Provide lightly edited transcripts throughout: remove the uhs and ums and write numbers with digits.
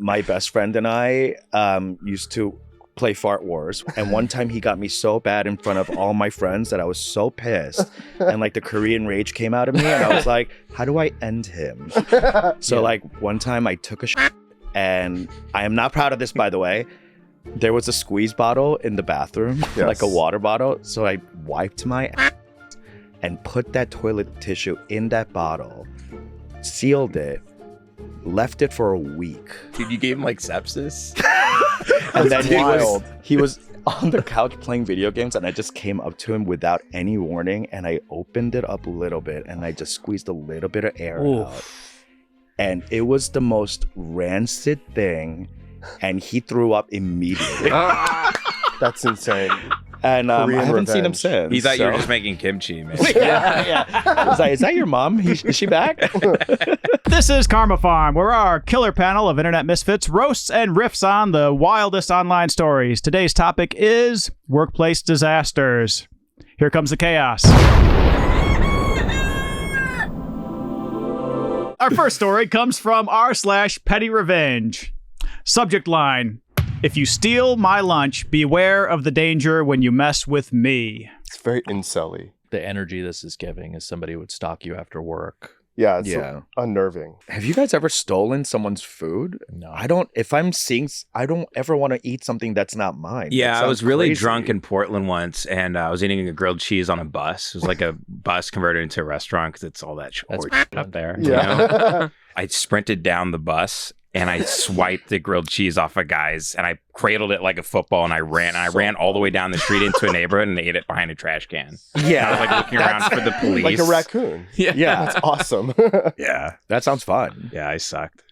my best friend and I used to play Fart Wars. And one time he got me so bad in front of all my friends that I was so pissed. And like the Korean rage came out of me. And I was like, how do I end him? So like one time I took a shit. And I am not proud of this, by the way. There was a squeeze bottle in the bathroom, like a water bottle. So I wiped my ass and put that toilet tissue in that bottle, sealed it, left it for a week. Dude, you gave him like sepsis? And then he was on the couch playing video games, and I just came up to him without any warning, and I opened it up a little bit, and I just squeezed a little bit of air out. And it was the most rancid thing, and he threw up immediately. That's insane. And I haven't seen him since. He thought you were just making kimchi, man. yeah. I was like, is that your mom? Is she back? This is Karma Farm, where our killer panel of internet misfits roasts and riffs on the wildest online stories. Today's topic is workplace disasters. Here comes the chaos. Our first story comes from r/petty revenge. Subject line: if you steal my lunch, beware of the danger when you mess with me. It's very incel-y. The energy this is giving is somebody would stalk you after work. Yeah, it's unnerving. Have you guys ever stolen someone's food? No. I don't ever want to eat something that's not mine. Yeah, I was really drunk in Portland once, and I was eating a grilled cheese on a bus. It was like a bus converted into a restaurant because it's all that up there. Yeah. You know? I sprinted down the bus, and I swiped the grilled cheese off a guy's, and I cradled it like a football, and I ran all the way down the street into a neighborhood and ate it behind a trash can. Yeah. I was like looking around for the police. Like a raccoon. Yeah. That's awesome. Yeah. That sounds fun. Yeah, I sucked.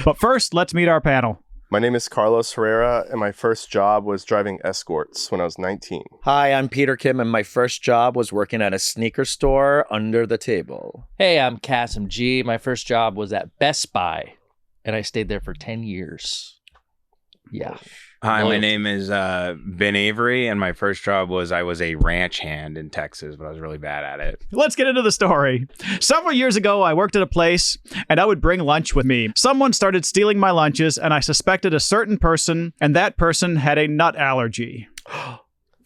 But first, let's meet our panel. My name is Carlos Herrera, and my first job was driving escorts when I was 19. Hi, I'm Peter Kim, and my first job was working at a sneaker store under the table. Hey, I'm Kassem G. My first job was at Best Buy, and I stayed there for 10 years. Yeah. Hi, my name is Ben Avery, and my first job was I was a ranch hand in Texas, but I was really bad at it. Let's get into the story. Several years ago, I worked at a place, and I would bring lunch with me. Someone started stealing my lunches, and I suspected a certain person, and that person had a nut allergy.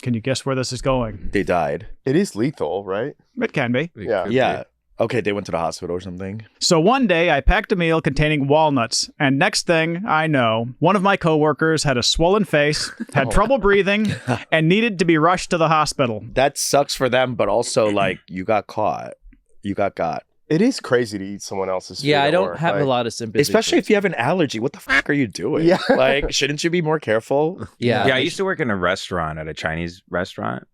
Can you guess where this is going? They died. It is lethal, right? It can be. Yeah. Yeah. Okay, they went to the hospital or something. So one day, I packed a meal containing walnuts, and next thing I know, one of my coworkers had a swollen face, had trouble breathing, and needed to be rushed to the hospital. That sucks for them, but also, like, you got caught. You got. It is crazy to eat someone else's food. Yeah, I at don't work. have a lot of sympathy. Especially if you have an allergy. What the fuck are you doing? Yeah. Like, shouldn't you be more careful? Yeah. Yeah, I used to work in a restaurant, at a Chinese restaurant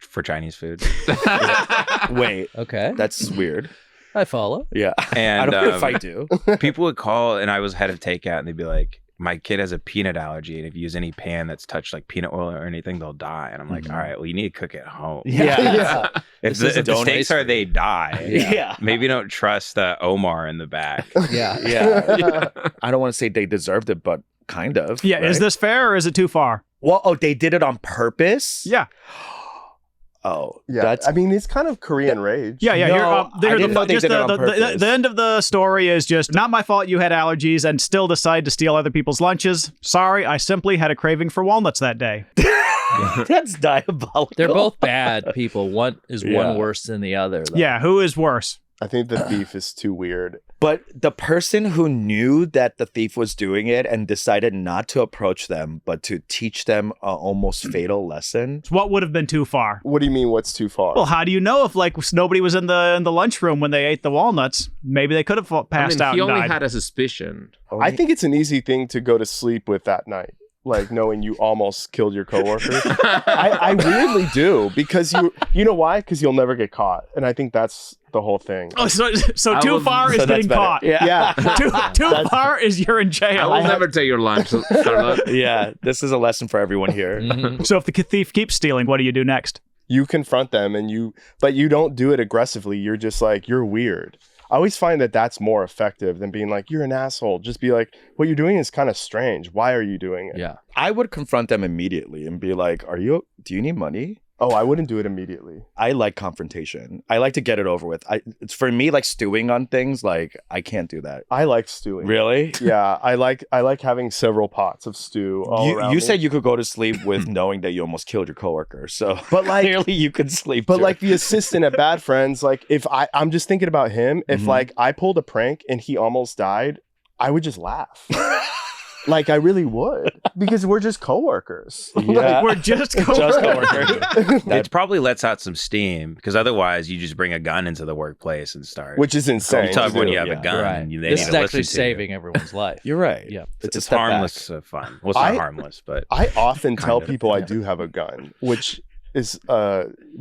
for Chinese food. Wait, Okay. that's weird. I follow. Yeah. And I don't know if I do. people would call, and I was head of takeout, and they'd be like, my kid has a peanut allergy, and if you use any pan that's touched like peanut oil or anything, they'll die. And I'm like, all right, well, you need to cook at home. Yeah. If the stakes are they die, Yeah. maybe don't trust Omar in the back. Yeah. Yeah. I don't want to say they deserved it, but kind of. Yeah, right? is this fair or is it too far? Well, they did it on purpose? Yeah. Oh, Yeah, that's... I mean, it's kind of Korean rage. Yeah. No, I didn't know they did it on purpose. The end of the story is just, not my fault you had allergies and still decide to steal other people's lunches. Sorry, I simply had a craving for walnuts that day. That's diabolical. They're both bad people. One is one worse than the other, though. Yeah, who is worse? I think the thief is too weird. But the person who knew that the thief was doing it and decided not to approach them, but to teach them an almost fatal lesson. What would have been too far? What do you mean, what's too far? Well, how do you know if like nobody was in the lunchroom when they ate the walnuts? Maybe they could have passed out he and only died. had a suspicion. I think it's an easy thing to go to sleep with that night. Like knowing you almost killed your coworker. I weirdly do, because you know why? Because you'll never get caught. And I think that's the whole thing. Oh, so too far is getting caught. Yeah. Too far is you're in I jail. will never take your lunch, Charlotte. Yeah, this is a lesson for everyone here. So if the thief keeps stealing, what do you do next? You confront them, but you don't do it aggressively. You're just like, you're weird. I always find that that's more effective than being like, you're an asshole. Just be like, what you're doing is kind of strange. Why are you doing it? Yeah. I would confront them immediately and be like, do you need money? Oh, I wouldn't do it immediately. I like confrontation. I like to get it over with. It's for me like stewing on things. Like I can't do that. I like stewing. Really? Yeah, I like having several pots of stew all around You me. said you could go to sleep with knowing that you almost killed your coworker. So, But like- clearly you could sleep. But too. like the assistant at Bad Friends, like if I'm just thinking about him, if Mhm. like I pulled a prank and he almost died, I would just laugh. Like I really would, because we're just coworkers. Yeah. We're just Just coworkers. coworker. It probably lets out some steam because otherwise you just bring a gun into the workplace and start. Which is insane. you tell to everyone do. you have yeah. a gun. Right. And they This need is to actually listen to you. saving everyone's life. You're right. Yeah. It's a It's step harmless back. fun. Well, it's not I- harmless, but I often tell Kind of, people I yeah. do have a gun, which is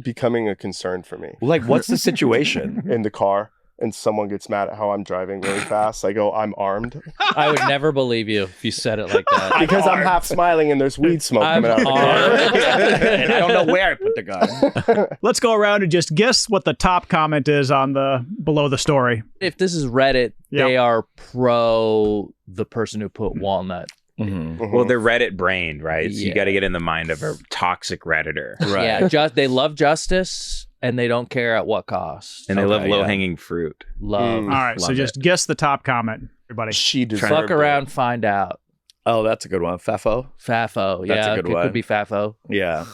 becoming a concern for me. Like, what's the situation? In the car, and someone gets mad at how I'm driving really fast, I go, "I'm armed," I would never believe you if you said it like that. because I'm half smiling and there's weed smoke I'm coming out of the car. armed. And I don't know where I put the gun. Let's go around and just guess what the top comment is on the below the story. If this is Reddit, Yeah. they are pro the person who put walnut. Mhm. Mhm. well, they're Reddit brained, right? So you Yeah. got to get in the mind of a toxic Redditor. Right. Yeah, they love justice and they don't care at what cost. And they love Okay, yeah. low hanging fruit. Love. Mm. All right, so Love just guess the top comment, everybody. She deserved Fuck it. around, find out. Oh, that's a good one. Fafo. Fafo. That's a Yeah, good it one. could be Fafo. Yeah.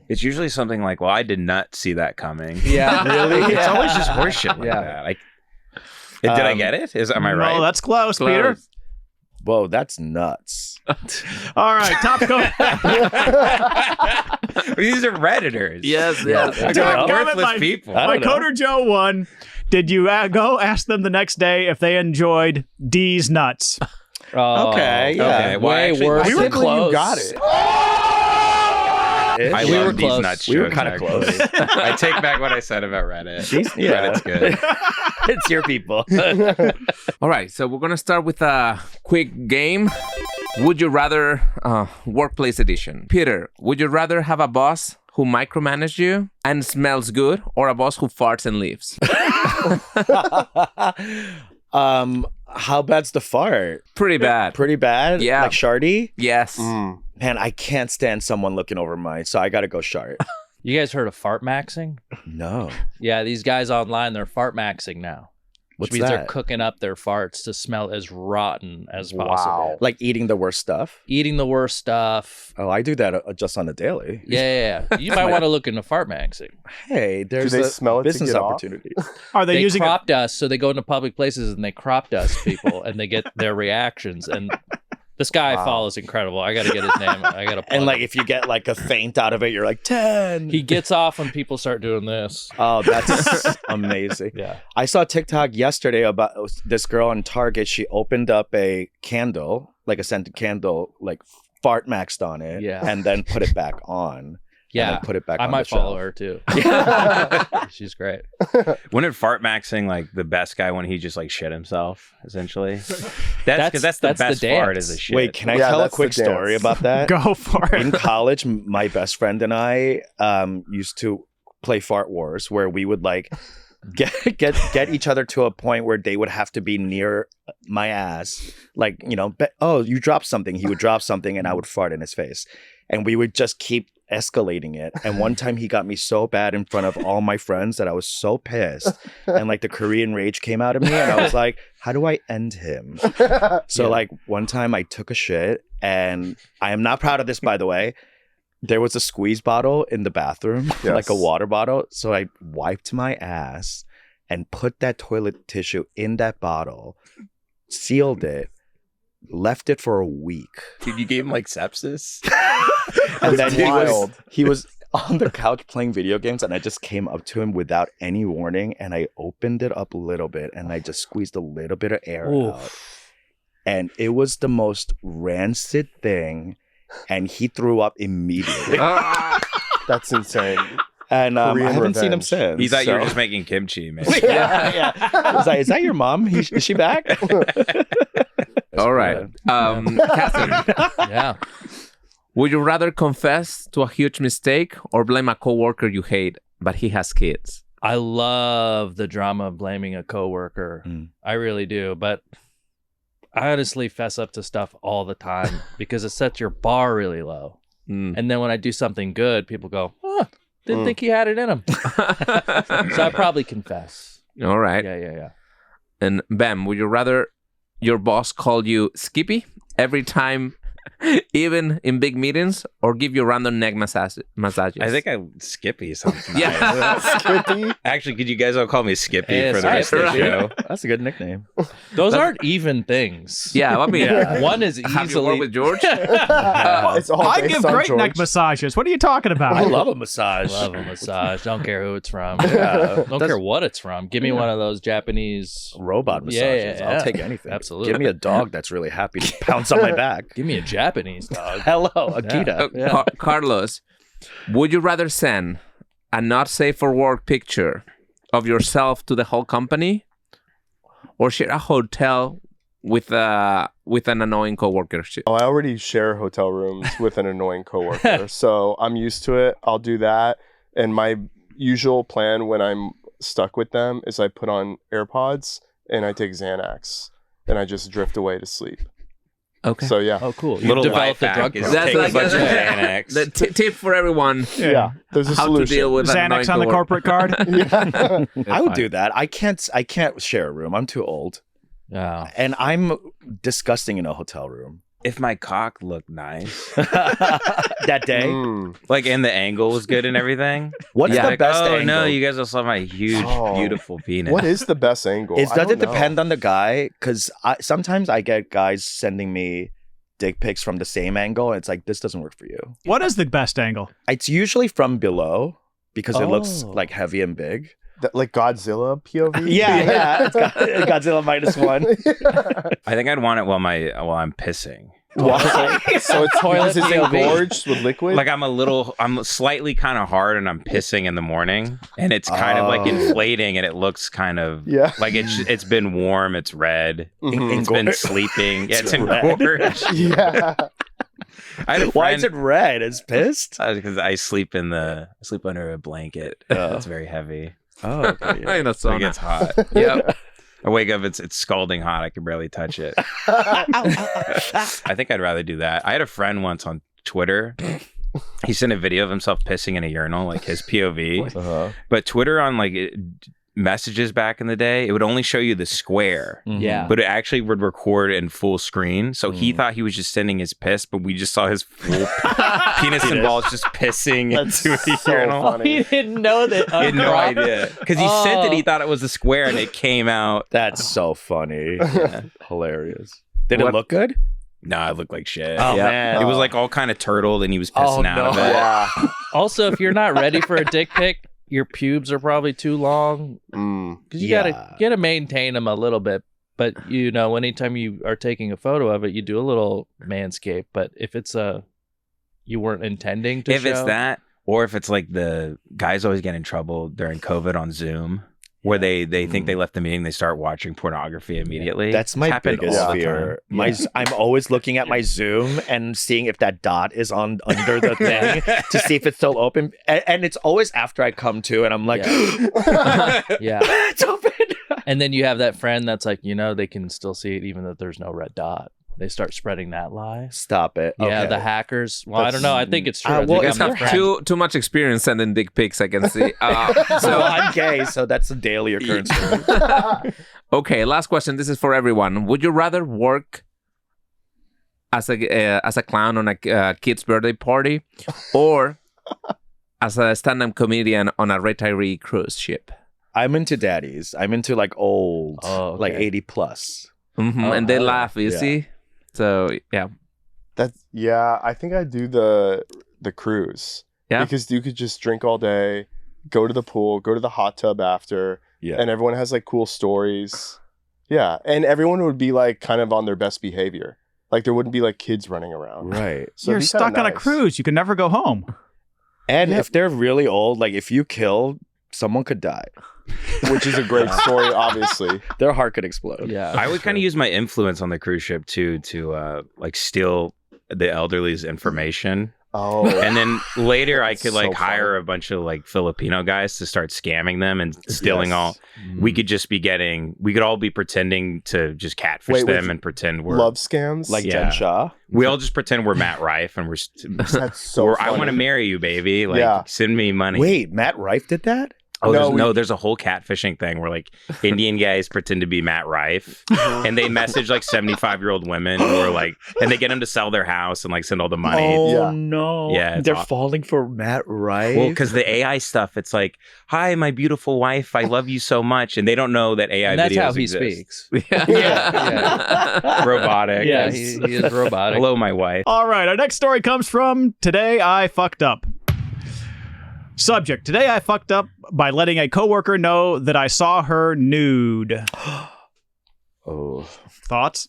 It's usually something like, well, I did not see that coming. Yeah. Really? It's always just horseshit like Yeah. that. Like, did I get it? Am I right? No, that's close, Peter. Close. Whoa, that's nuts. All right, top comment. These are Redditors. Yes, yes. They're Top comment worthless by- people. I My don't know. coder Joe won. Did you go ask them the next day if they enjoyed D's nuts? Oh, Okay, yeah. Okay, well, way actually, worse. I We were can't believe close. you got it. I We love were these close. nuts. We were jokes, kinda actually. I take back what I said about Reddit. Yeah. Reddit's good. It's your people. All right, so we're gonna start with a quick game. Would you rather workplace edition? Peter, would you rather have a boss who micromanages you and smells good, or a boss who farts and leaves? How bad's the fart? Pretty bad. Pretty bad? Yeah. Like Shardy? Yes. Mm. Man, I can't stand someone looking over mine, so I gotta go Shart. You guys heard of fart maxing? No. Yeah, these guys online, they're fart maxing now. Which What's means they're that? cooking up their farts to smell as rotten as Wow. possible. Like eating the worst stuff? Eating the worst stuff. Oh, I do that just on a daily. Yeah. You might want to look into fart maxing. Hey, there's they a smell it to business get off? opportunity. Are they, They using crop dust, so they go into public places and they crop dust people and they get their reactions. And this guy I follow is incredible. I got to get his name. I got to. And like if you get like a faint out of it, you're like 10. he gets off when people start doing this. Oh, that's amazing. Yeah. I saw TikTok yesterday about this girl in Target. She opened up a candle, like a scented candle, like fart maxed on it, Yeah. and then put it back on. And Yeah. then put it back I on might the follow shelf. her too. She's great. Wouldn't fart maxing like the best guy when he just like shit himself, essentially? That's That's the the best fart dance. is a shit. Wait, can I Yeah, tell a that's quick the dance. story about that? go for In it? college, my best friend and I used to play fart wars, where we would like get each other to a point where they would have to be near my ass, like oh, you dropped something, he would drop something, and I would fart in his face, and we would just keep escalating it. And one time he got me so bad in front of all my friends that I was so pissed, and like the Korean rage came out of me, and I was like, how do I end him? So like one time I took a shit, and I am not proud of this, by the way. There was a squeeze bottle in the bathroom, Yes. like a water bottle. So I wiped my ass and put that toilet tissue in that bottle, sealed it, left it for a week. Dude, you gave him like sepsis? And then wild. he was on the couch playing video games, and I just came up to him without any warning, and I opened it up a little bit, and I just squeezed a little bit of air out. And it was the most rancid thing, and he threw up immediately. That's insane. And I Korean haven't seen him revenge. since. He thought you were so- just making kimchi, man. yeah. I was like, is that your mom? Is she back? All right. Kassem, Yeah. would you rather confess to a huge mistake or blame a coworker you hate, but he has kids? I love the drama of blaming a coworker. Mm. I really do. But I honestly fess up to stuff all the time because it sets your bar really low. And then when I do something good, people go, didn't think he had it in him. So I probably confess. All right. Yeah. And Bam, would you rather your boss call you Skippy every time, even in big meetings, or give you random neck massages? I think Skippy sounds nice. Yeah. Skippy. Actually, could you guys all call me Skippy Hey, for the rest of the Skippy. show? That's a good nickname. Those aren't even things. Yeah, I mean, One is have you worked easily. with George? It's all I based give on great George. neck massages. What are you talking about? I love a massage. Love a massage. Don't care who it's from. Yeah. Don't care what it's from. Give me one of those Japanese. Robot massages. Yeah. I'll take anything. Absolutely. Give me a dog that's really happy to pounce on my back. Give me a Japanese dog. Hello, Akita. Carlos, would you rather send a not safe for work picture of yourself to the whole company, or share a hotel with an annoying coworker? Oh, I already share hotel rooms with an annoying coworker, so I'm used to it. I'll do that. And my usual plan when I'm stuck with them is I put on AirPods and I take Xanax and I just drift away to sleep. Okay. So yeah, Oh, cool. You Little developed life a drug hack is problem. That's take like a bunch of a- Xanax. the tip for everyone: yeah. There's a how solution. to deal with an annoying Xanax on the coworker. corporate card. Yeah. I would do that. I can't share a room. I'm too old. Yeah. And I'm disgusting in a hotel room. If my cock looked nice, That day. Mm. like, and the angle was good and everything. What's yeah, the like, best oh angle? no, you guys all saw my huge, Oh. beautiful penis. What is the best angle? Does I it don't know. depend on the guy? Because sometimes I get guys sending me dick pics from the same angle, and it's like, this doesn't work for you. What is the best angle? It's usually from below because it looks Oh. like heavy and big. Like Godzilla POV? Yeah. It's Godzilla -1. I think I'd want it while I'm pissing. Why? So it's Toilet because it's POV. engorged with liquid? Like I'm slightly kind of hard and I'm pissing in the morning, and it's kind of like Oh. inflating, and it looks kind of Yeah. like it's been warm, it's red, Mhm. it's been sleeping, yeah, it's It's red. engorged. Yeah. I had a Why is friend- it red? It's pissed? Because I sleep under a blanket. Oh. It's very heavy. Oh, okay. Yeah. In a So it sauna. gets hot. Yep. I wake up, it's scalding hot. I can barely touch it. I think I'd rather do that. I had a friend once on Twitter. He sent a video of himself pissing in a urinal, like his POV. Uh-huh. But Twitter on messages back in the day, it would only show you the square. Yeah. But it actually would record in full screen. So he thought he was just sending his piss, but we just saw his full penis and balls just pissing That's into the so urinal. funny. He didn't know that. He had no idea. Because he sent it, he thought it was a square, and it came out. That's so funny. Hilarious. Did What- it look good? No, it looked like shit. Oh, Yeah. man. It was like all kind of turtled, and he was pissing out of it. Yeah. Also, if you're not ready for a dick pic, your pubes are probably too long. Mm. Because you Yeah. gotta maintain them a little bit. But anytime you are taking a photo of it, you do a little manscape. But if it's you weren't intending to If it's show- that, or if it's like the guys always get in trouble during COVID on Zoom, where they think they left the meeting, they start watching pornography immediately. That's my It's happened biggest all the fear. time. I'm always looking at my Zoom and seeing if that dot is under the thing to see if it's still open. And it's always after I come to, and I'm like, Yeah. it's open. And then you have that friend that's like, they can still see it even though there's no red dot. They start spreading that lie. Stop it. Yeah, Okay. the hackers. Well, I don't know. I think it's true. I well, think You it's guys I'm their have friend. too much experience sending dick pics, I can see. So So I'm gay, so that's a daily occurrence for me. okay, last question. This is for everyone. Would you rather work as a clown on a kid's birthday party, or as a stand-up comedian on a retiree cruise ship? I'm into daddies. I'm into like old, Oh, okay. like 80 plus. Mm-hmm. Oh, And they hell yeah. laugh, you Yeah. see? So, yeah. I think I'd do the cruise. Yeah. Because you could just drink all day, go to the pool, go to the hot tub after, Yeah. and everyone has like cool stories. Yeah. And everyone would be like kind of on their best behavior. Like there wouldn't be like kids running around. Right. So You're it'd be kinda stuck on a nice. cruise. You can never go home. And Yeah. if they're really old, like if you kill, someone could die. Which is a great story, obviously. Their heart could explode. Yeah. I would kind of use my influence on the cruise ship too to like steal the elderly's information. Oh, And then later I could So like hire funny. a bunch of like Filipino guys to start scamming them and stealing Yes. all. We could just be getting, we could all be pretending to just catfish Wait, them with and pretend we're, love scams. Like Yeah. Jen Shaw. we all just pretend we're Matt Rife and that's so. we're I funny. want to marry you, baby. Like, Yeah. send me money. Wait, Matt Rife did that? Oh, No, there's a whole catfishing thing where like Indian guys pretend to be Matt Rife and they message like 75-year-old women who are like, and they get them to sell their house and like send all the money. Oh Yeah. no! Yeah, it's they're awful. falling for Matt Rife. Well, because the AI stuff, it's like, "Hi, my beautiful wife, I love you so much," and they don't know that AI And that's videos how he exist. speaks. Robotic. Yeah, he is robotic. Hello, my wife. All right, our next story comes from Today I Fucked Up. Subject: Today I fucked up by letting a coworker know that I saw her nude. oh. Thoughts?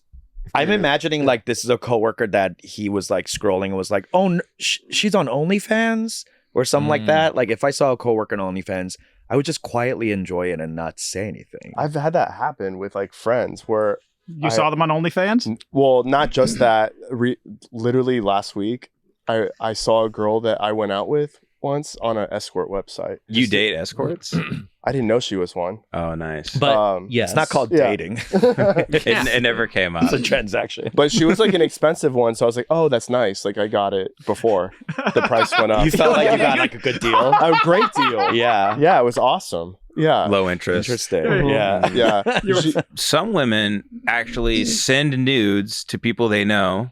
I'm imagining like this is a coworker that he was like scrolling and was like, "Oh, she's on OnlyFans or something like that." Like if I saw a coworker on OnlyFans, I would just quietly enjoy it and not say anything. I've had that happen with like friends where, You saw them on OnlyFans? well, not just that. Literally last week, I saw a girl that I went out with once on an escort website. You date escorts? I didn't know she was one. Oh, nice. But yes, It's not called Yeah. dating. It never came up. It's a transaction. But she was like an expensive one, so I was like, "Oh, that's nice." Like I got it before the price went up. You felt like you got like a good deal. A great deal. Yeah. Yeah, it was awesome. Yeah, Low interest. Interesting. Yeah. yeah. She- Some women actually send nudes to people they know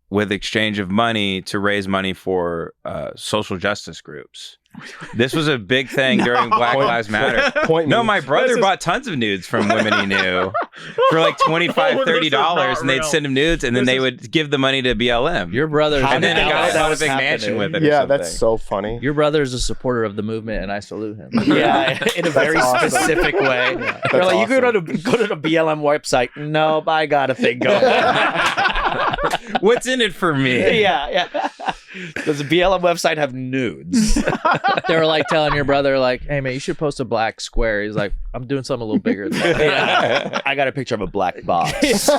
with exchange of money to raise money for social justice groups. This was a big thing during Black Lives Matter. Point No, me. my brother This is- bought tons of nudes from women he knew for like $25, Oh, this is not $30, and they'd real. send him nudes, and then This they is- would give the money to BLM. your brother. How and then did the that guy know that bought a was big happening? mansion with it. Or Yeah, something. that's so funny. Your brother is a supporter of the movement, and I salute him. Yeah, in a very awesome. specific way. That's They're like, you awesome. go to the BLM website. Nope, I got a thing going. What's in it for me? yeah. Does the BLM website have nudes? They were like telling your brother, like, "Hey man, you should post a black square." He's like, "I'm doing something a little bigger than that." Yeah. I got a picture of a black box.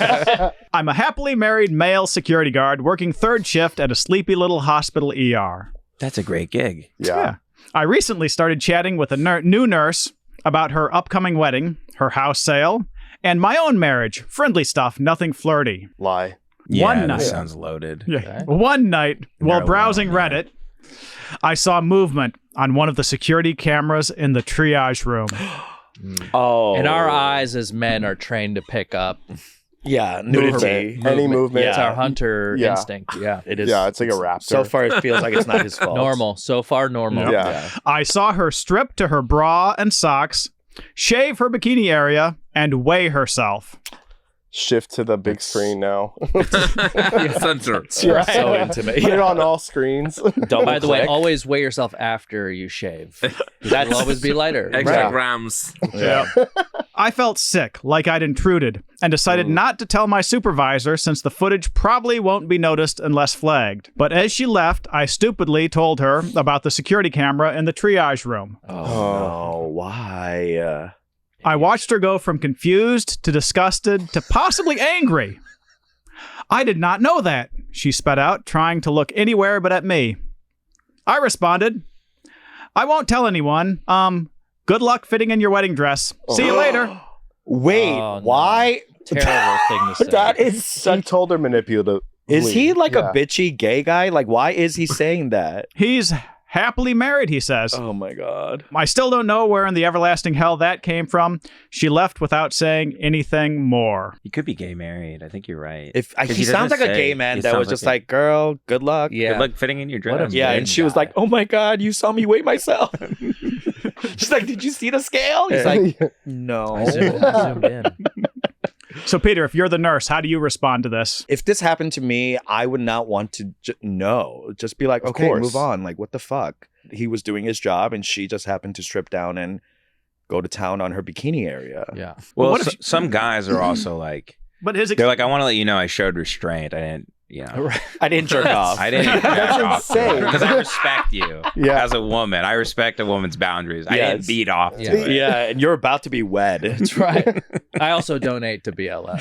I'm a happily married male security guard working third shift at a sleepy little hospital ER. That's a great gig. Yeah. I recently started chatting with a new nurse about her upcoming wedding, her house sale, and my own marriage. Friendly stuff, nothing flirty. Lie. Yeah, One that night. sounds loaded. Yeah. Okay. One night, while They're browsing alone, yeah. Reddit, I saw movement on one of the security cameras in the triage room. Oh. And our eyes as men are trained to pick up. Yeah, nudity. Movement. Any movement. Yeah. It's our hunter Yeah. instinct. Yeah. It is. Yeah, it's like a raptor. So far, it feels like it's not his fault. Normal. So far, normal. Yeah. I saw her strip to her bra and socks, shave her bikini area, and weigh herself. Shift to the big screen now. Censor. Yeah. So intimate. Put it on all screens. Double By the way, click. always weigh yourself after you shave. That's It'll always be lighter. Extra Right. grams. Yeah. I felt sick, like I'd intruded, and decided not to tell my supervisor since the footage probably won't be noticed unless flagged. But as she left, I stupidly told her about the security camera in the triage room. Oh, no. Why? I watched her go from confused to disgusted to possibly angry. I did not know that, she spat out, trying to look anywhere but at me. I responded, I won't tell anyone. Good luck fitting in your wedding dress. See you later. Wait, Oh, no. why? Terrible thing to say. That is He such. told her manipulative. Is he like Yeah. a bitchy gay guy? Like, why is he saying that? He's happily married, he says. Oh my god. I still don't know where in the everlasting hell that came from. She left without saying anything more. He could be gay married. I think you're right. If 'Cause he sounds like doesn't a say. gay man He that sounds was just it. like, "Girl, good luck." Yeah. Good luck fitting in your What a dress. Yeah, mean and she was guy. like, "Oh my god, you saw me weigh myself." She's like, "Did you see the scale?" He's like, "No." I zoomed in. So, Peter, if you're the nurse, how do you respond to this? If this happened to me, I would not want to know. Just be like, Of "Okay, course. move on." Like, what the fuck? He was doing his job, and she just happened to strip down and go to town on her bikini area. Yeah. Well, what if some guys are also like, But his they're like, I want to let you know I showed restraint. I didn't you know. I didn't jerk off. I didn't That's insane. because I respect you Yeah. as a woman. I respect a woman's boundaries. I Yes. didn't beat off. Yeah. To it. Yeah, and you're about to be wed. That's right. I also donate to BLM.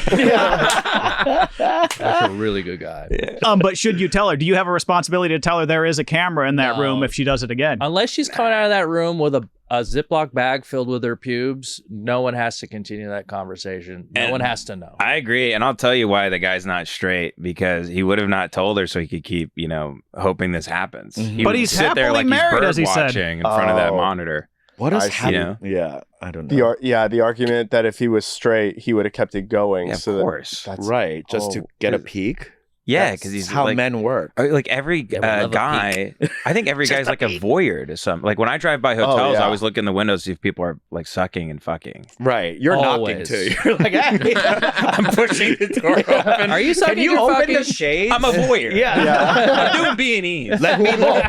That's a really good guy. But should you tell her? Do you have a responsibility to tell her there is a camera in that No. room if she does it again? Unless she's coming out of that room with a Ziploc bag filled with her pubes, no one has to continue that conversation. No And one has to know. I agree, and I'll tell you why the guy's not straight, because he would have not told her so he could keep, you know, hoping this happens. He But would he's sit there happily like married, he's as he said. watching in front of that Oh. monitor. What I is see. happening? Yeah, I don't know. The argument that if he was straight, he would have kept it going. Yeah, of so that- course. that's Right, just to Oh, get a is- peek. Yeah, That's because he's how like, men work. like every we love a guy. I think every guy's like a voyeur to some. Like when I drive by hotels, yeah. I always look in the windows to see if people are like sucking and fucking. Right, you're knocking Always. too. You're like, hey. I'm pushing the door open. Are you Can sucking you your open fucking... the shades? I'm a voyeur. Yeah. I'm doing B&Es. Let me look.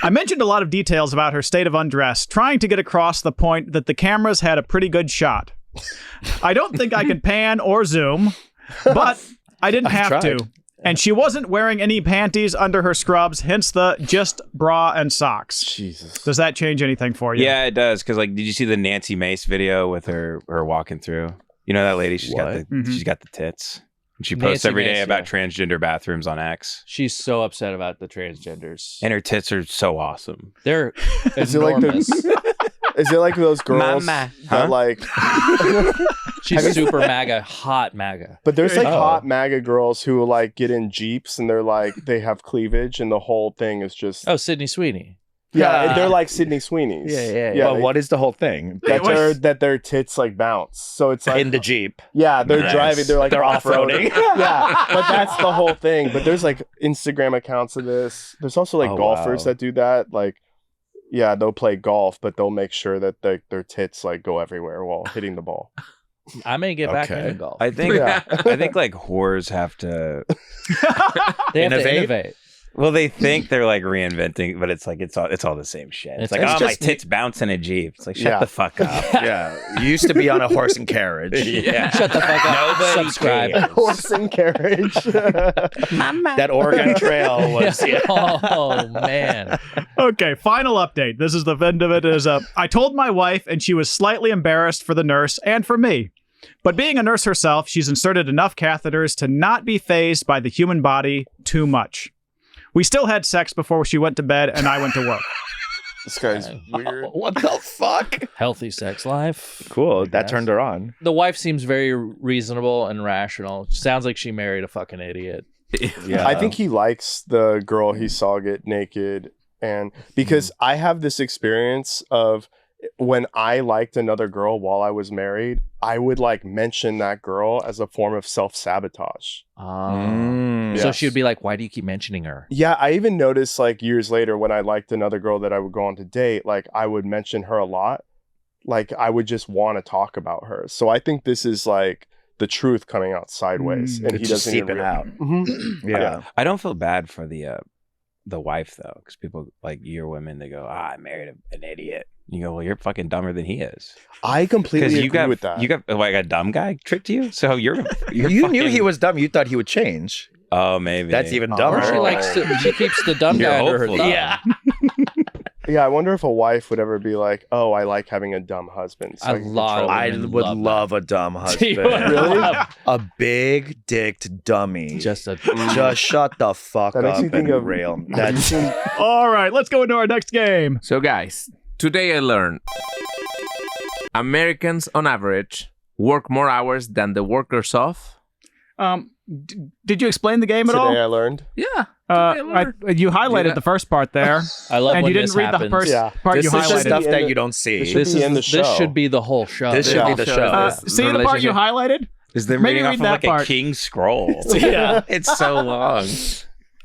I mentioned a lot of details about her state of undress, trying to get across the point that the cameras had a pretty good shot. I don't think I could pan or zoom, but I didn't I've have tried. to. And she wasn't wearing any panties under her scrubs, hence the just bra and socks. Jesus. Does that change anything for you? Yeah, it does. Because like, did you see the Nancy Mace video with her walking through? You know that lady? She's got What? the she's got the tits. And she Nancy posts every day Mace, about yeah. transgender bathrooms on X. She's so upset about the transgenders. And her tits are so awesome. They're Is it like enormous. Is it like those girls Mama. that Huh? like? She's super MAGA, hot MAGA. But there's like Oh. hot MAGA girls who like get in Jeeps and they're like they have cleavage and the whole thing is just Oh, Sydney Sweeney. yeah. They're like Sydney Sweeney's. But they- what is the whole thing? that their tits like bounce. So it's like In the Jeep. yeah, they're Nice. driving. They're like They're off-roading. off-roading. Yeah, but that's the whole thing. But there's like Instagram accounts of this. There's also like Oh, golfers wow. that do that. Like, yeah, they'll play golf, but they'll make sure that their tits like go everywhere while hitting the ball. I may get back Okay. into golf. I think Yeah. I think like whores have to. They have to Innovate? innovate. Well, they think they're like reinventing, but it's like it's all the same shit. It's like, It's oh, my just- tits bounce in a Jeep. It's like, shut Yeah. the fuck up. Yeah. You used to be on a horse and carriage. Yeah. Shut the fuck up. Nobody Subscribe. cares. Horse and carriage. That Oregon Trail was. Yeah. Oh man. Okay, final update. This is the end of it. I told my wife, and she was slightly embarrassed for the nurse and for me. But being a nurse herself, she's inserted enough catheters to not be fazed by the human body too much. We still had sex before she went to bed, and I went to work. This guy's weird. What the fuck? Healthy sex life. Cool. That Yes. turned her on. The wife seems very reasonable and rational. Sounds like she married a fucking idiot. Yeah. I think he likes the girl he saw get naked. And because I have this experience of when I liked another girl while I was married, I would like mention that girl as a form of self-sabotage. Mm. So Yes. she would be like, why do you keep mentioning her? Yeah, I even noticed like years later when I liked another girl that I would go on to date, like I would mention her a lot. Like I would just want to talk about her. So I think this is like the truth coming out sideways, and he It's just doesn't even seeping out. Mhm. Yeah. I don't feel bad for the wife though, because people like you're women. They go, I married an idiot. You go, well, you're fucking dumber than he is. I completely Because agree you got with that. you got like a dumb guy tricked you. So you're You knew fucking- he was dumb. You thought he would change. Oh, maybe That's even Oh. dumber. Or she likes to, she keeps the dumb You're guy under her hopeful. thumb. Yeah. Yeah, I wonder if a wife would ever be like, "Oh, I like having a dumb husband." A I can lot control of I him." women would love that. love a dumb husband. Really? A big dicked dummy. Just a Just shut the fuck That makes up me think and of- rail. Have you That's seen- All right, let's go into our next game. So, guys, today I learned Americans, on average, work more hours than the workers of. Did you explain the game at Today all? I learned. Yeah. You highlighted Yeah. the first part there, I love and when you didn't this read happens. the first Yeah. part this you is just highlighted. stuff in that the- you don't see. This should This be in the is show. this should be the whole show. This should be the show. See the part you highlighted? is them Maybe reading off read of that like part. a king scroll. Yeah. It's so long.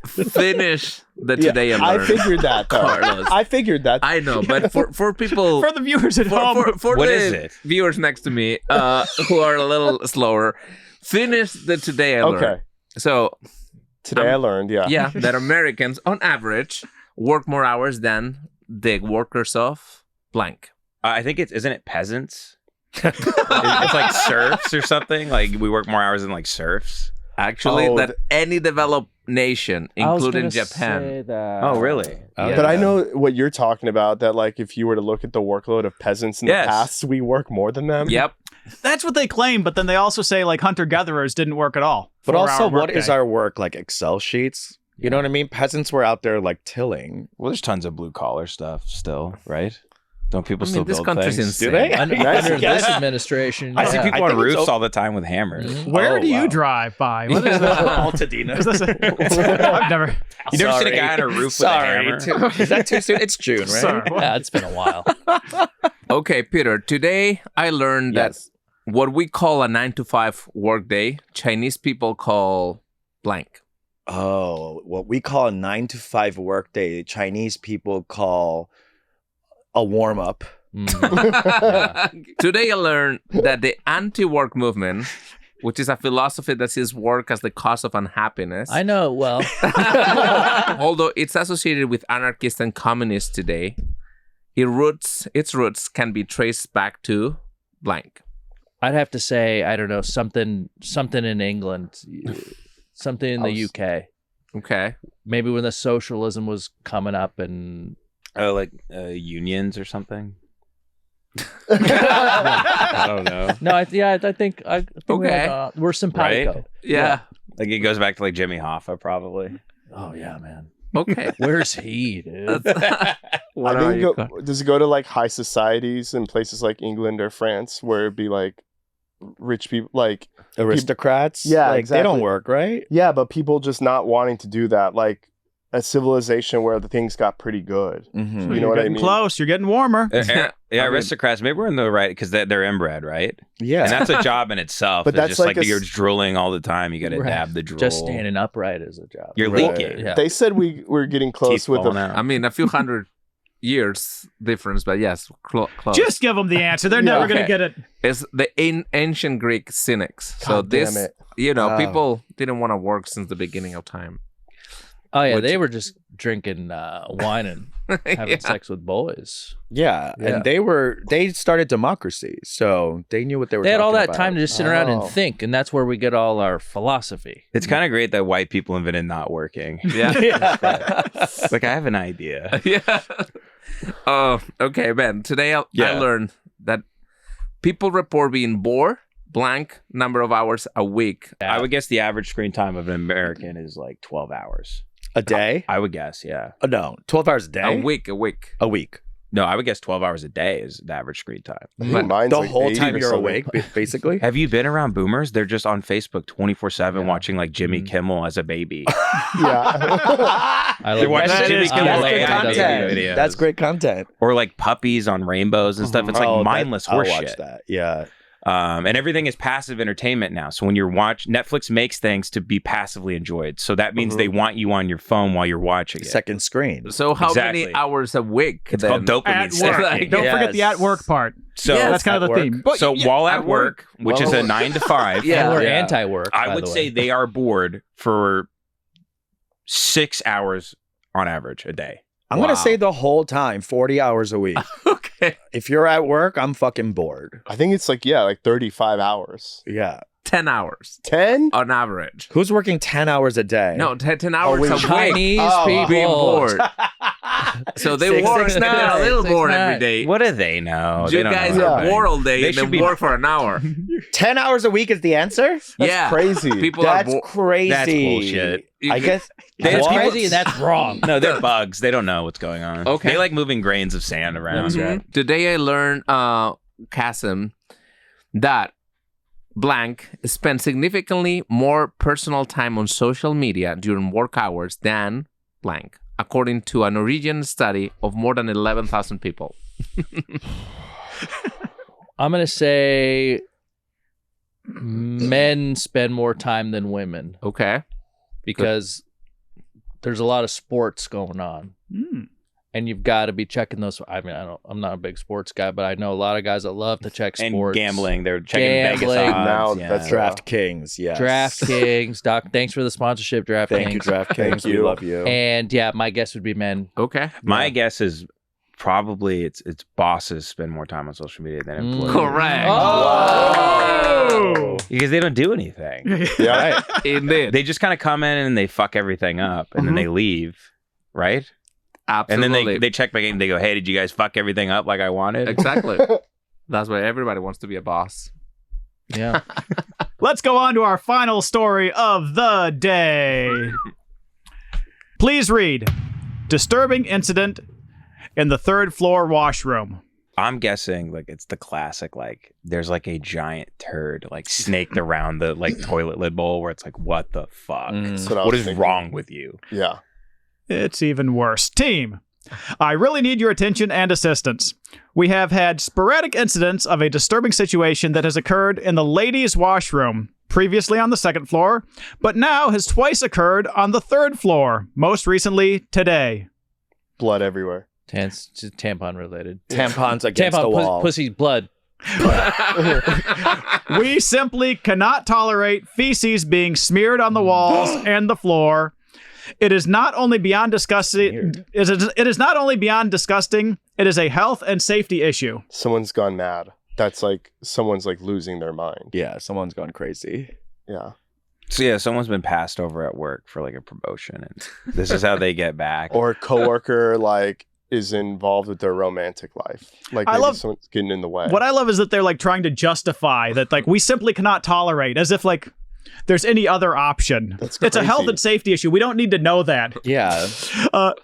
Finish the Yeah, today I I learned. figured that. Though. Carlos. I figured that. I know, but for people For the viewers at home, for What the is it? viewers next to me who are a little slower, finish the today I learned. Okay. So Today I learned. Yeah. yeah, that Americans on average work more hours than the workers of blank. I think isn't it peasants? It's like serfs or something. Like we work more hours than like serfs. Actually, Oh, that any developed nation, I was including gonna Japan. say that. Oh, really? Oh, But I know what you're talking about, that like if you were to look at the workload of peasants in Yes. the past, we work more than them. Yep. That's what they claim, but then they also say like hunter-gatherers didn't work at all. But also, 4-hour what is workday. our work? Like Excel sheets? You know what I mean? Peasants were out there like tilling. Well, there's tons of blue collar stuff still, right? Don't people I still mean, this build country's things? insane. Do they? Under, Nice under guess. this administration, I see yeah. people I on think it's roofs o- all the time with hammers. Where do you wow. drive by? What is that? Altadena. Is this I've never. You never seen a Sorry. guy on a roof with a Sorry. hammer? Is that too soon? It's June, right? Sorry. Yeah, it's been a while. Okay, Peter, today I learned that Yes. what we call a 9 to 5 workday, Chinese people call blank. Oh, what we call a 9 to 5 workday, Chinese people call a warm up. Today I learned that the anti-work movement, which is a philosophy that sees work as the cause of unhappiness, I know. Well, although it's associated with anarchists and communists today, its roots can be traced back to blank. I'd have to say I don't know something in England, something in the UK. Okay. Maybe when the socialism was coming up and Oh, like unions or something? I don't know. no, I think Okay. we're simpatico. Right? Yeah. Like it goes back to like Jimmy Hoffa, probably. Oh yeah, man. Okay. Where's he, dude? What I are think you does it go to like high societies in places like England or France where it'd be like rich people, like Aristocrats? Yeah, like, They don't exactly. work, right? yeah, but people just not wanting to do that, like a civilization where the things got pretty good. Mm-hmm. You know what I getting mean? close. You're getting warmer. Yeah, I mean- aristocrats. Maybe we're in the right because they're inbred, right? Yeah. And that's a job in itself. But It's that's just like like a you're s- drooling all the time. You got to Right. dab the drool. Just standing upright is a job. You're Right. leaking. Yeah. They said we're getting close Teeth with falling the out. I mean, a few hundred years difference, but yes, close. Just give them the answer. They're Yeah. never going Okay. to get it. It's the ancient Greek cynics. So God damn this, it. Wow. people didn't want to work since the beginning of time. Oh yeah, Which- they were just drinking wine and having Yeah. sex with boys. Yeah. Yeah. And they started democracy. So they knew what they were They had all talking that about. time to just sit around and Oh. think, and that's where we get all our philosophy. It's kind of great that white people invented not working. Yeah. It's like I have an idea. Yeah. Oh, okay, Ben. Today I Yeah. learned that people report being bored blank number of hours a week. I would guess the average screen time of an American is like 12 hours. A day? I would guess, yeah. No, 12 hours a day? A week. A week. No, I would guess 12 hours a day is the average screen time. I think mine's The like whole 80 time or you're something. awake, basically? Have you been around boomers? They're just on Facebook 24/7 Yeah. watching like Jimmy Mm-hmm. Kimmel as a baby. Yeah. I They're watching That Jimmy is- Kimmel that's lay great out content. videos. That's great content. Or like puppies on rainbows and stuff. It's like Oh, mindless I'll watch horseshit. that. Yeah. And everything is passive entertainment now. So when you're Netflix makes things to be passively enjoyed. So that means Mhm. they want you on your phone while you're watching it. Second screen. So how Exactly. many hours a week? It's then? called dopamine At work. stacking. Don't forget Yes. the at work part. So Yes. That's kind of At the work. theme. so while at work, which is a Well- 9 to 5, Yeah. And we're Yeah. anti-work. I by would the say way. they are bored for 6 hours on average a day. I'm going Wow. to say the whole time, 40 hours a week. Okay. If you're at work, I'm fucking bored. I think it's like 35 hours. Yeah. 10 hours 10? on average. Who's working 10 hours a day? No, 10 hours wait, a week. Chinese Oh, people. Being bored. So they Six, work six, they're a nine. little Six, bored nine. every day. What do they know? You They don't guys know are anything. bored all day They and should then be- work for an hour. 10 hours a week is the answer? That's Yeah. crazy. People are That's bored. crazy. That's bullshit. I guess. That's What? crazy and that's wrong. No, they're bugs. They don't know what's going on. Okay. They like moving grains of sand around. Mhm. Today I learned, Kassem, that blank spend significantly more personal time on social media during work hours than blank, according to a Norwegian study of more than 11,000 people. I'm gonna say men spend more time than women Okay. because there's a lot of sports going on. Mm. And you've got to be checking those. I mean, I'm not a big sports guy, but I know a lot of guys that love to check And sports. gambling. They're checking Gambling. Vegas odds. Now yeah. that's DraftKings, yes. DraftKings, Doc. Thanks for the sponsorship, DraftKings. Thank you, DraftKings. Thank We you. love you. And yeah, my guess would be men. Okay. My guess is probably it's bosses spend more time on social media than employees. Correct. Oh. Because they don't do anything. Yeah. Right. Indeed. They just kind of come in and they fuck everything up and then they leave, right? Absolutely. And then they check back in and they go, hey, did you guys fuck everything up like I wanted? Exactly. That's why everybody wants to be a boss. Yeah. Let's go on to our final story of the day. Please read. Disturbing incident in the third floor washroom. I'm guessing like it's the classic, like there's like a giant turd like snaked around the like toilet lid bowl where it's like, what the fuck? That's what I What was is thinking. wrong with you? Yeah. It's even worse. Team, I really need your attention and assistance. We have had sporadic incidents of a disturbing situation that has occurred in the ladies' washroom, previously on the second floor, but now has twice occurred on the third floor, most recently today. Blood everywhere. Tampon related. Tampons against the Tampon, wall. pussy's blood. We simply cannot tolerate feces being smeared on the walls and the floor. It is not only beyond disgusting. It is not only beyond disgusting. It is a health and safety issue. Someone's gone mad. That's like someone's like losing their mind. Yeah, someone's gone crazy. Yeah. So yeah, someone's been passed over at work for like a promotion and this is how they get back. Or a coworker like is involved with their romantic life. Like I maybe love- someone's getting in the way. What I love is that they're like trying to justify that, like, we simply cannot tolerate, as if like there's any other option. That's It's a health crazy. and safety issue. We don't need to know that. Yeah.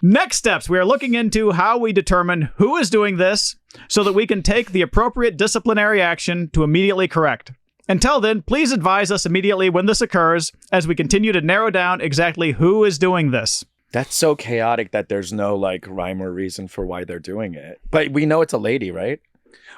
Next steps, we are looking into how we determine who is doing this so that we can take the appropriate disciplinary action to immediately correct. Until then, please advise us immediately when this occurs as we continue to narrow down exactly who is doing this. That's so chaotic that there's no like rhyme or reason for why they're doing it. But we know it's a lady, right?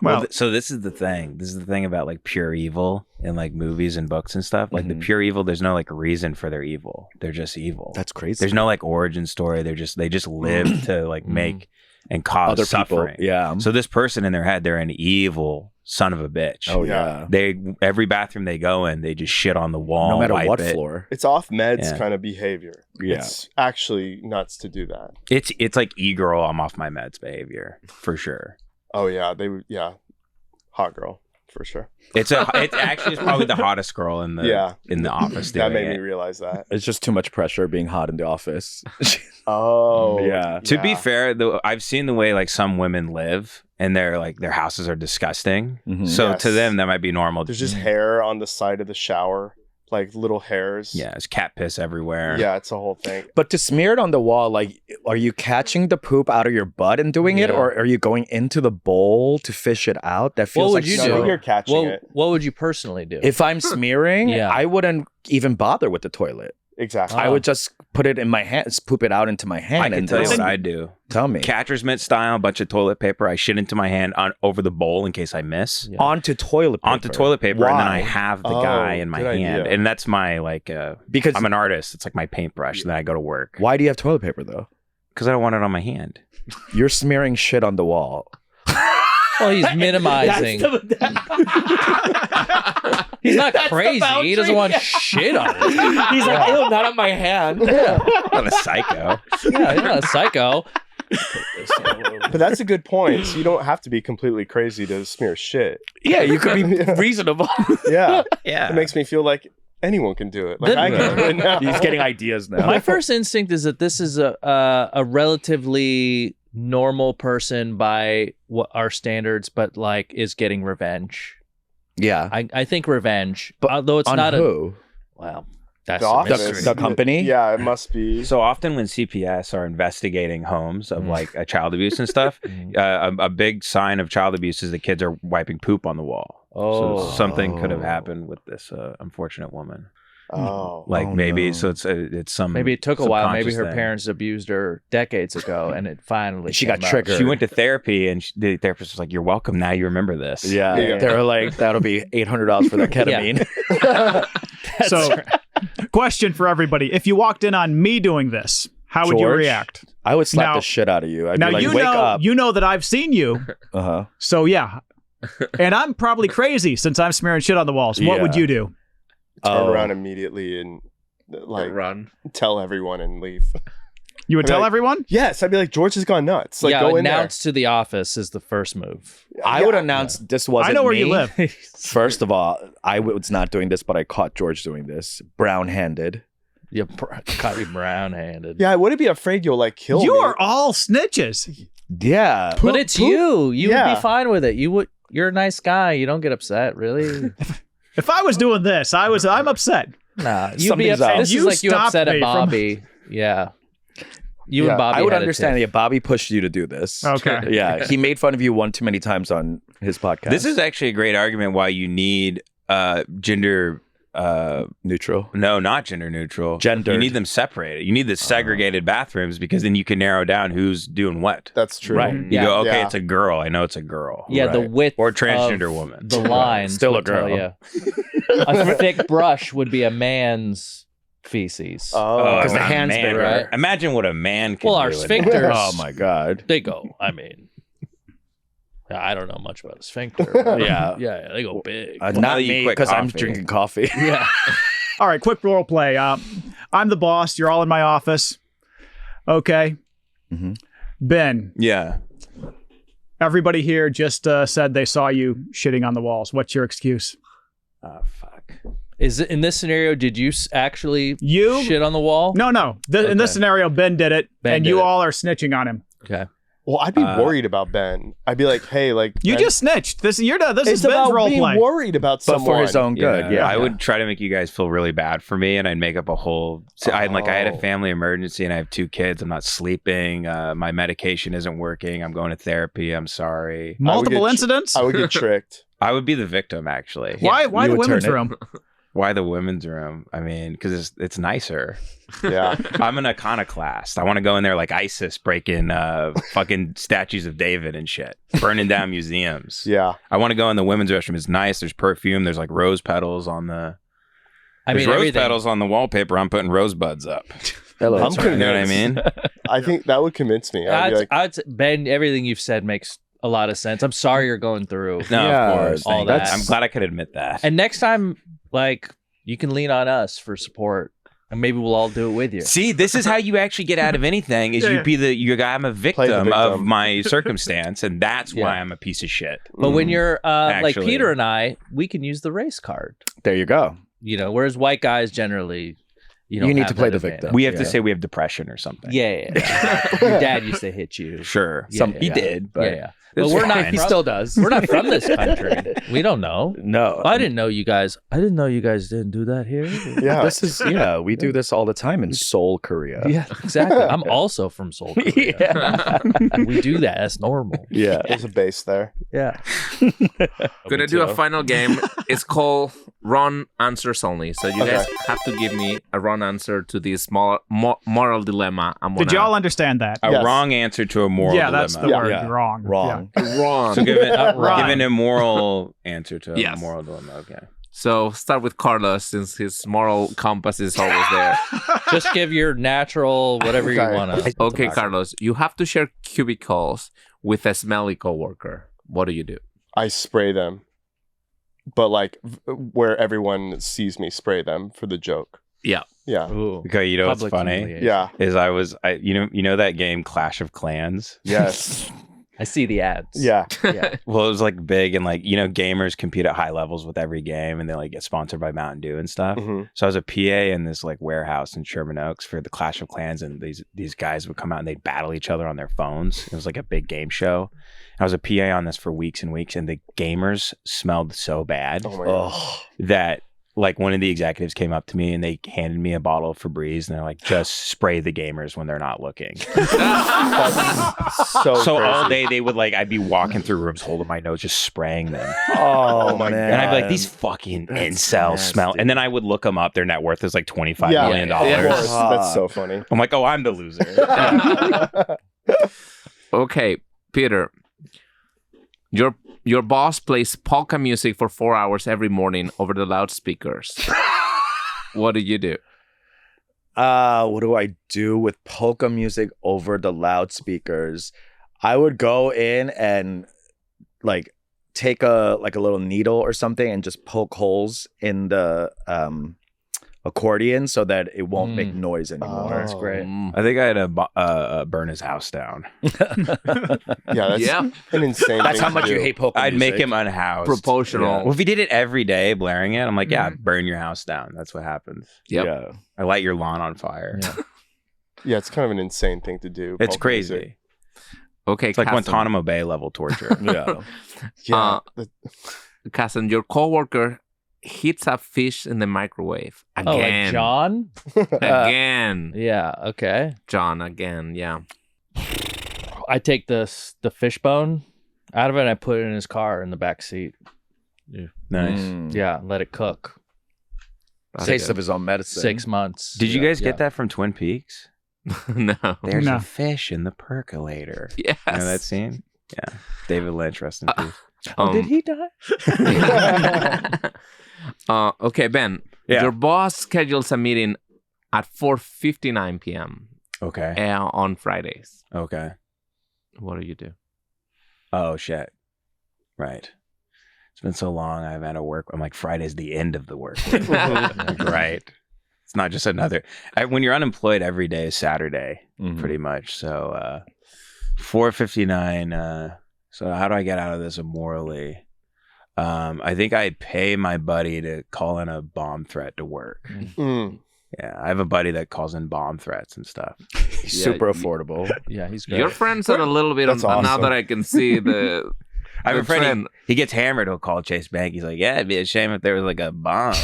Well, Well, so this is the thing. This is the thing about like pure evil in like movies and books and stuff. Like the pure evil, there's no like reason for their evil. They're just evil. That's crazy. There's no like origin story. They just live to like make and cause other suffering. people. Yeah. So this person in their head, they're an evil son of a bitch. Oh Yeah. yeah. Every bathroom they go in, they just shit on the wall. No matter wipe what it. floor. It's off meds Yeah. kind of behavior. Yeah. It's actually nuts to do that. It's like e-girl, I'm off my meds behavior for sure. Oh yeah, hot girl for sure. It actually is probably the hottest girl in the in the office. That doing made me it. realize that. It's just too much pressure being hot in the office. Oh Yeah. To be fair, though, I've seen the way like some women live, and their houses are disgusting. Mhm. So Yes. to them, that might be normal. there's just hair on the side of the shower, like little hairs. yeah, it's cat piss everywhere. Yeah, it's a whole thing. But to smear it on the wall, like, are you catching the poop out of your butt and doing it, Yeah. or are you going into the bowl to fish it out? That feels would like you No, so- do? you're catching it. What would you personally do? If I'm smearing, Yeah. I wouldn't even bother with the toilet. Exactly. I would just put it in my hands, poop it out into my hand, I can and tell you then- what I do. tell me Catcher's mitt style, a bunch of toilet paper. I shit into my hand over the bowl in case I miss. Yeah. onto toilet paper. Onto toilet paper, and then I Why? have the Oh, guy in my good hand, idea. and that's my like. Because I'm an artist. It's like my paintbrush. And then I go to work why do you have toilet paper though? because I don't want it on my hand. You're smearing shit on the wall. Well, he's minimizing. He's not crazy. He doesn't want shit on it. He's like, ew, not on my hand. Yeah, I'm not a psycho. yeah, he's not a psycho. But that's a good point. So you don't have to be completely crazy to smear shit. Yeah, you could be reasonable. Yeah. Yeah. It makes me feel like anyone can do it. Like The- I can right now. He's getting ideas now. My first instinct is that this is a relatively normal person by what our standards, but like is getting revenge. Yeah. I think revenge, But although it's on not who? well. That's The a office. mystery. The company? Yeah, it must be. So often when CPS are investigating homes of like a child abuse and stuff, a big sign of child abuse is the kids are wiping poop on the wall. Oh. So something could have happened with this unfortunate woman. Oh. Like Oh, maybe no. so it's some Maybe it took a while. Maybe subconscious her thing. parents abused her decades ago, and it finally She came got out. triggered. She went to therapy and the therapist was like, "You're welcome. Now you remember this." Yeah. Yeah. They were like, that'll be $800 for that ketamine. so, question for everybody: if you walked in on me doing this, how would you George? react? I would slap Now- the shit out of you. I'd Now be like, you wake know up. you know that I've seen you, Uh-huh. so yeah. And I'm probably crazy since I'm smearing shit on the walls. What would Yeah. you do? Turn Oh. around immediately and like Run. tell everyone and leave. You would I'd be tell like, everyone? Yes, I'd be like, George has gone nuts. Like, yeah, go in there. announce to the office is the first move. I would announce this wasn't I know where me. you live. First of all, I was not doing this, but I caught George doing this, brown-handed. You caught you brown-handed. Yeah, I wouldn't be afraid you'll like kill You me. are all snitches. Yeah. But it's you. You would Yeah. be fine with it. You're a nice guy. You don't get upset, really. If I was doing this, I'm upset. Nah, you'd be Something's upset. off. This You is like you stopped upset me at from- Bobby. Yeah. You Yeah, and Bobby. I would had a understand tiff. if Bobby pushed you to do this. Okay. Yeah, he made fun of you one too many times on his podcast. This is actually a great argument why you need gender. neutral. No, not gender neutral. Gendered. You need them separated. You need the segregated bathrooms because then you can narrow down who's doing what. That's true. Right. You Yeah. go, okay, Yeah. it's a girl. I know it's a girl. Yeah, the Right. width Or transgender of woman. The lines Still a would tell girl. ya. A thick brush would be a man's feces. Oh, Because the a hand's man, bigger. right? Imagine what a man can Well, do. our in- sphincters. Oh my god. They go. I mean, I don't know much about a sphincter. Yeah. yeah, they go big. now Not that you me, quit because I'm coffee. drinking coffee. yeah. All right, quick role play. I'm the boss. You're all in my office. Okay. Mhm. Ben, Yeah. everybody here just said they saw you shitting on the walls. What's your excuse? Oh, fuck. Is it in this scenario? Did you actually You? shit on the wall? No. In this Okay. scenario, Ben did it, Ben and did you it. all are snitching on him. Okay. well, I'd be worried about Ben. I'd be like, hey, like You Ben, just snitched. This is it's Ben's about role being play. worried about But someone for his own good. Yeah. I would try to make you guys feel really bad for me, and I'd make up a whole. So I had a Oh. family emergency, and I have 2 kids. I'm not sleeping. My medication isn't working. I'm going to therapy. I'm sorry. Multiple get- incidents. I would get tricked. I would be the victim, actually. Why you the would women's turn it. room? Why the women's room? I mean, because it's nicer. Yeah. I'm an iconoclast. I want to go in there like ISIS, breaking fucking statues of David and shit, burning down museums. Yeah. I want to go in the women's restroom. It's nice. There's perfume. There's like rose petals on the. I There's mean, rose everything. petals on the wallpaper. I'm putting rosebuds up. Hello. I'm You know what I mean? I think that would convince me. I'd be like, I'd say, Ben, everything you've said makes a lot of sense. I'm sorry you're going through. No, Yeah, of course. all Thank you. that. I'm glad I could admit that. And next time, like, you can lean on us for support, and maybe we'll all do it with you. See, this is how you actually get out of anything. Is you be the guy. I'm a victim of victim. my circumstance, and that's Yeah. why I'm a piece of shit. But when you're like Actually. Peter and I, we can use the race card. There you go. You know, whereas white guys generally, You don't need have to play that the advantage. victim. We have to Yeah. say we have depression or something. Yeah. Your dad used to hit you. Sure. Yeah, He yeah. did, but Yeah. But it's we're not. fine. He From, still does. we're not from this country. We don't know. No. I didn't know you guys. I didn't know you guys didn't do that here. yeah. This is we do this all the time in Seoul, Korea. Yeah, exactly. I'm also from Seoul, Korea. Yeah. We do that. That's normal. Yeah. There's a base there. Yeah. Gonna do a final game. It's called wrong answers only. So you guys Okay. have to give me a wrong answer to this moral dilemma. Did y'all understand that? A Yes. wrong answer to a moral Yeah, that's the dilemma. word. Yeah. Wrong. Wrong. wrong? So give Wrong. an immoral answer to a Yes. moral dilemma. Okay. So start with Carlos since his moral compass is always there. Just give your natural whatever you Okay. want to. Okay, Carlos, you have to share cubicles with a smelly coworker. What do you do? I spray them, but like where everyone sees me spray them for the joke. Yeah. Yeah. Ooh. Okay. You know what's Public funny humiliation. Yeah. is you know that game Clash of Clans. Yes. I see the ads. Yeah. Yeah. Well, it was like big and like gamers compete at high levels with every game, and they like get sponsored by Mountain Dew and stuff. hmm So I was a PA in this like warehouse in Sherman Oaks for the Clash of Clans, and these guys would come out and they'd battle each other on their phones. It was like a big game show. I was a PA on this for weeks and weeks, and the gamers smelled so bad Oh my god. Oh. that like one of the executives came up to me and they handed me a bottle of Febreze, and they're like, "Just spray the gamers when they're not looking." That's so So all crazy. day they would like, I'd be walking through rooms holding my nose, just spraying them. Oh my man. And I'd be like, these fucking incels smell. And then I would look them up. Their net worth is like $25 Yeah, million. of Yeah. course. That's so funny. I'm like, oh, I'm the loser. Okay, Peter. Your boss plays polka music for 4 hours every morning over the loudspeakers. What do you do? What do I do with polka music over the loudspeakers? I would go in and like take a little needle or something and just poke holes in the accordion so that it won't make noise anymore. That's great. I think I had to burn his house down. Yeah, that's Yeah. an insane That's thing how to much do. you hate polka I'd music. make him unhoused. Proportional. Well, if he did it every day, blaring it, I'm like, yeah, burn your house down. That's what happens. Yep. Yeah. I light your lawn on fire. Yeah. Yeah, it's kind of an insane thing to do. It's polka crazy. music. Okay, It's like Kassem. Guantanamo Bay level torture. Yeah. Yeah. Kassem, your coworker heats up fish in the microwave Oh, like again. John? Again, Yeah. Okay. John. Again, yeah. I take the fish bone out of it and I put it in his car in the back seat. Nice. Yeah. Let it cook. Taste of his own medicine. 6 months. Did you Yeah, guys yeah. get that from Twin Peaks? No. There's No. a fish in the percolator. Yes. You know that scene? Yeah. David Lynch, rest in peace. Did he die? Okay, Ben. Yeah. Your boss schedules a meeting at 4:59 p.m. Okay. On Fridays. Okay. What do you do? Oh, shit. Right. It's been so long. I've had to work. I'm like, Friday's the end of the work week. Like, right. It's not just another. When you're unemployed, every day is Saturday, pretty much. So 4:59. So how do I get out of this immorally? I think I'd pay my buddy to call in a bomb threat to work. Mm. Yeah, I have a buddy that calls in bomb threats and stuff. He's super affordable. Yeah, he's great. Your friends are a little bit That's now awesome. that I can see the. I have a friend, trend. he gets hammered, he'll call Chase Bank. He's like, yeah, it'd be a shame if there was like a bomb.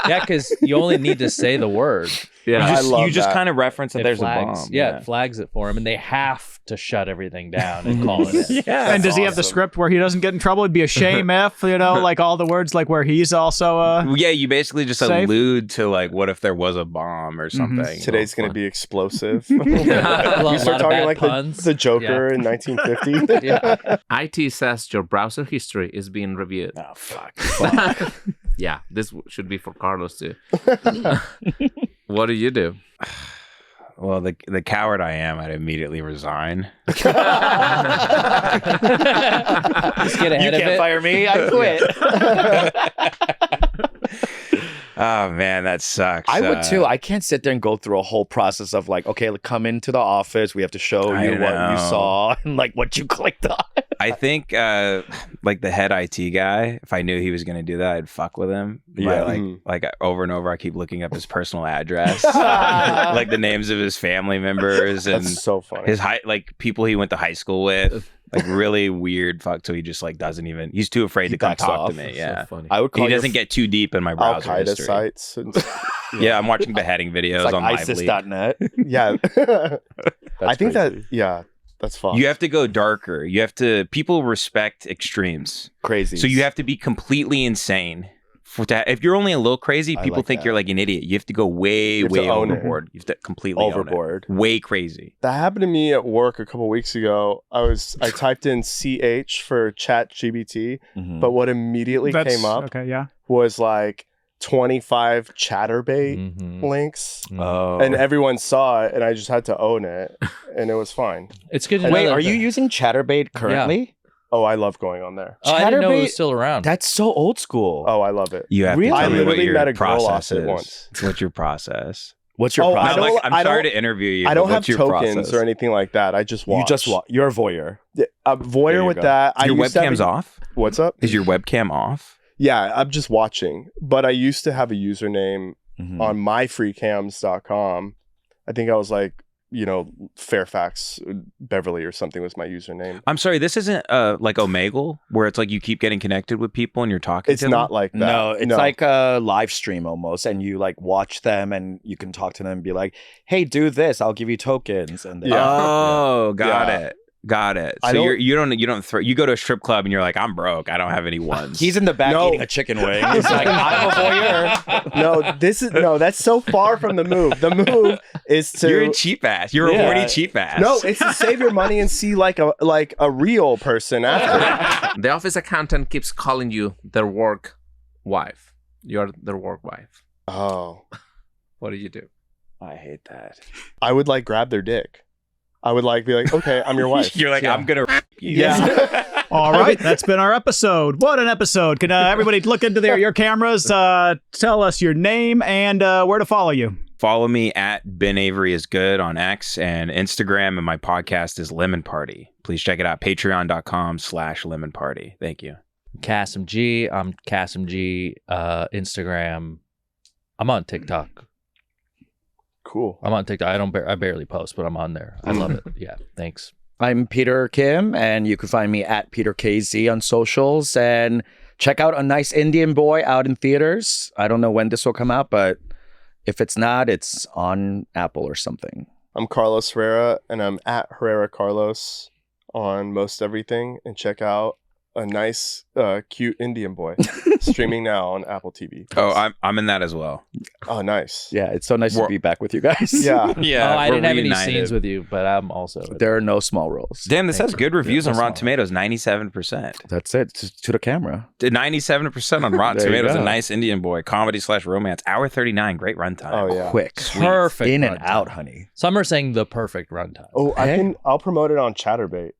Yeah, because you only need to say the word. Yeah. I love you just that. kind of reference that It there's flags, a bomb. Yeah, it flags it for him, and they have to shut everything down and call it in. Yeah. And does he have the awesome. script where he doesn't get in trouble? It'd be a shame if, like all the words like where he's also Yeah, you basically just Safe? allude to like, what if there was a bomb or something? Today's going to be explosive. A You lot start of talking bad like puns. the Joker in 1950. Yeah. IT says your browser history is being reviewed. Oh, fuck. Yeah, this should be for Carlos too. What do you do? Well, the coward I am, I'd immediately resign. Just get ahead of it. fire me. I quit. Oh, man, that sucks. I would too. I can't sit there and go through a whole process of like, okay, come into the office. We have to show I you what you know. saw and like what you clicked on. I think like the head IT guy, if I knew he was going to do that, I'd fuck with him. Yeah. But, like over and over, I keep looking up his personal address, like the names of his family members and That's so funny. his like people he went to high school with. Like really weird fuck. So he just like doesn't even. He's too afraid He to come backs talk off. to me. Yeah. So funny. I would call He doesn't your get too deep in my browser Al-Qaeda history. sites. And, Yeah, I'm watching beheading videos It's like on Live Leak. ISIS.net. yeah. I think crazy. that's fun. You have to go darker. You have to. People respect extremes, Crazy. so you have to be completely insane. If you're only a little crazy, I people like think that. you're like an idiot. You have to go way, have to way own it. overboard. You have to completely own it. overboard. Way crazy. That happened to me at work a couple weeks ago. I typed in CH for Chat GBT, Mhm. but what immediately came up Okay, yeah. was like 25 chatterbait Mhm. links. Oh. And everyone saw it, and I just had to own it, and it was fine. It's good to know Wait, that are you using Chatterbait currently? Oh, I love going on there. Oh, I didn't know it Chatterbait- was still around. That's so old school. Oh, I love it. You have Really? to I tell me what literally your met a girl process off it is. once. What's your process? What's your Oh, process? I don't- I'm sorry to interview you. I but don't have what's your tokens process? or anything like that. I just watch. You just watch. You're a voyeur. Yeah, I'm There voyeur you with go. that. I Your used to have webcam's off? What's up? Is your webcam off? Yeah, I'm just watching. But I used to have a username Mhm. on myfreecams.com. I think I was like, Fairfax, Beverly or something was my username. I'm sorry, this isn't like Omegle, where it's like you keep getting connected with people and you're talking It's to not them? like that. No, it's like a live stream almost, and you like watch them, and you can talk to them and be like, "Hey, do this. I'll give you tokens." And then, Yeah. Oh, got Yeah. it. Got it. I So don't- you don't throw. You go to a strip club and you're like, I'm broke. I don't have any ones. he's in the back No. eating a chicken wing. He's like, "I'm a voyeur." No, that's so far from the move. The move is to You're a cheap ass. You're Yeah. a horny cheap ass. No, it's to save your money and see like a real person after. The office accountant keeps calling you their work wife. You're their work wife. Oh. What do you do? I hate that. I would like grab their dick. I would like be like, okay, I'm your wife. You're like, Yeah. I'm gonna. You. Yeah. All right, that's been our episode. What an episode. Can everybody look into your cameras, tell us your name and where to follow you? Follow me at Ben Avery is good on X and Instagram, and my podcast is Lemon Party. Please check it out, patreon.com/Lemon Party. Thank you. Kassem G. I'm Kassem G. Instagram. I'm on TikTok. Cool. I'm on TikTok. I barely post, but I'm on there. I love it. Yeah. Thanks. I'm Peter Kim, and you can find me at Peter KZ on socials. And check out A Nice Indian Boy out in theaters. I don't know when this will come out, but if it's not, it's on Apple or something. I'm Carlos Herrera, and I'm at Herrera Carlos on most everything. And check out A Nice, Cute Indian Boy, streaming now on Apple TV. Oh, I'm in that as well. Oh, nice. Yeah, it's so nice to be back with you guys. Yeah. Yeah. I didn't have any reunited. scenes with you, but I'm also. There are no small roles. Damn, this has good reviews Yeah, on Rotten that's Tomatoes, 97%. That's it. To the camera. 97% on Rotten There you Tomatoes. A go. Nice Indian Boy, comedy/romance, hour 39, great runtime. Oh, yeah. Quick. Perfect. In and runtime. out, honey. Some are saying the perfect runtime. Oh, Hey. I'll promote it on Chatterbait.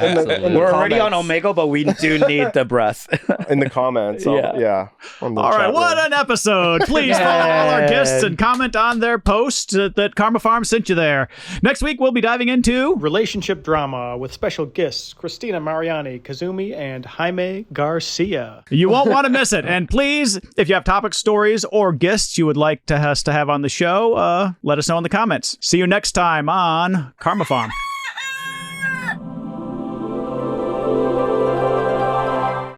Absolutely. We're already on comments. Omegle, but we do need the breath. In the comments. Yeah. On the All right, chat what room. an episode. Please follow all our guests and comment on their post that Karma Farm sent you there. Next week, we'll be diving into Relationship drama with special guests Christina Mariani, Kazumi, and Jaime Garcia. You won't want to miss it. And please, if you have topic stories or guests you would like us to have on the show, let us know in the comments. See you next time on Karma Farm.